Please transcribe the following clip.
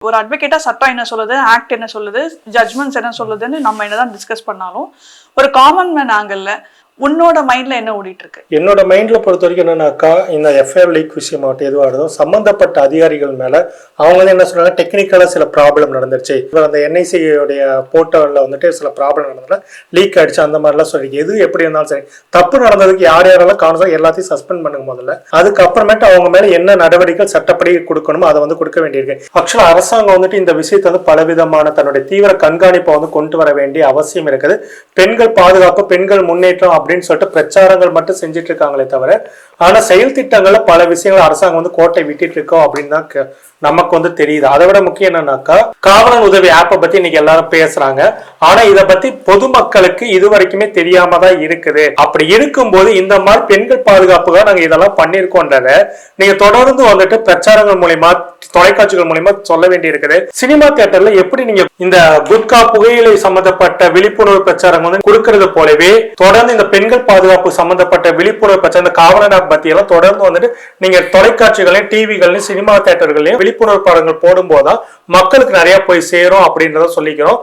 ஒரு அட்வொகேட்டா சட்டம் என்ன சொல்லுது, ஆக்ட் என்ன சொல்லுது, ஜட்மெண்ட்ஸ் என்ன சொல்லுதுன்னு நம்ம என்னதான் டிஸ்கஸ் பண்ணாலும் ஒரு காமன் மேன் ஆங்கிள் உன்னோட மைண்ட்ல என்ன ஓடிட்டு இருக்கு? என்னோட மைண்ட்ல பொறுத்த வரைக்கும் என்னன்னாக்கா, இந்த எஃப்ஐஆர் லீக் விஷயமாகட்டும் எதுவாக இருந்தோம், சம்பந்தப்பட்ட அதிகாரிகள் மேல அவங்க வந்து என்ன சொல்றாங்க, டெக்னிக்கலா சில ப்ராப்ளம் நடந்துருச்சு, அந்த என்ஐசியோடைய போர்ட்டல்ல வந்துட்டு சில ப்ராப்ளம் நடந்ததுல லீக் ஆயிடுச்சு, அந்த மாதிரிலாம் சொல்லி எது எப்படி இருந்தாலும் சரி, தப்பு நடந்ததுக்கு யார் யாரெல்லாம் காரணம் எல்லாத்தையும் சஸ்பெண்ட் பண்ணுங்க முதல்ல. அதுக்கப்புறமேட்டு அவங்க மேல என்ன நடவடிக்கை சட்டப்படி கொடுக்கணுமோ அதை வந்து கொடுக்க வேண்டியிருக்கு. ஆக்சுவலா அரசாங்கம் வந்துட்டு இந்த விஷயத்தை வந்து பலவிதமான தன்னுடைய தீவிர கண்காணிப்பை வந்து கொண்டு வர வேண்டிய அவசியம் இருக்குது. பெண்கள் பாதுகாப்பு, பெண்கள் முன்னேற்றம் அப்படின்னு சொல்லிட்டு பிரச்சாரங்கள் மட்டும் செஞ்சுட்டு இருக்காங்களே தவிர, ஆனா செயல் திட்டங்கள்ல பல விஷயங்கள் அரசாங்கம் வந்து கோட்டை விட்டுட்டு இருக்கோம் அப்படின்னு தான் நமக்கு வந்து தெரியுது. அதை விட முக்கியம் என்னன்னாக்கா, காவலன் உதவி ஆப்பை பத்தி இன்னைக்கு எல்லாரும் பேசுறாங்க. ஆனா இதை பத்தி பொதுமக்களுக்கு இது வரைக்குமே தெரியாம தான் இருக்குது. அப்படி இருக்கும்போது இந்த மாதிரி பெண்கள் பாதுகாப்புக்காக நாங்க இதெல்லாம் பண்ணிருக்கோன்றத நீங்க தொடர்ந்து வந்துட்டு பிரச்சாரங்கள் மூலமா, தொலைக்காட்சிகள் மூலமா சொல்ல வேண்டி இருக்குது. சினிமா தியேட்டர்ல எப்படி நீங்க இந்த குட்கா புகையிலை சம்பந்தப்பட்ட விழிப்புணர்வு பிரச்சாரம் வந்து கொடுக்கறது போலவே தொடர்ந்து இந்த பெண்கள் பாதுகாப்பு சம்பந்தப்பட்ட விழிப்புணர்வு பிரச்சாரம், இந்த காவலன் ஆப் பத்தி எல்லாம் தொடர்ந்து வந்துட்டு நீங்க தொலைக்காட்சிகளையும் டிவிகளையும் சினிமா தியேட்டர்களையும் விழிப்புணர்வு படங்கள் போடும் போதுதான் மக்களுக்கு நிறைய போய் சேரும் அப்படின்றத சொல்லிக்கிறோம்.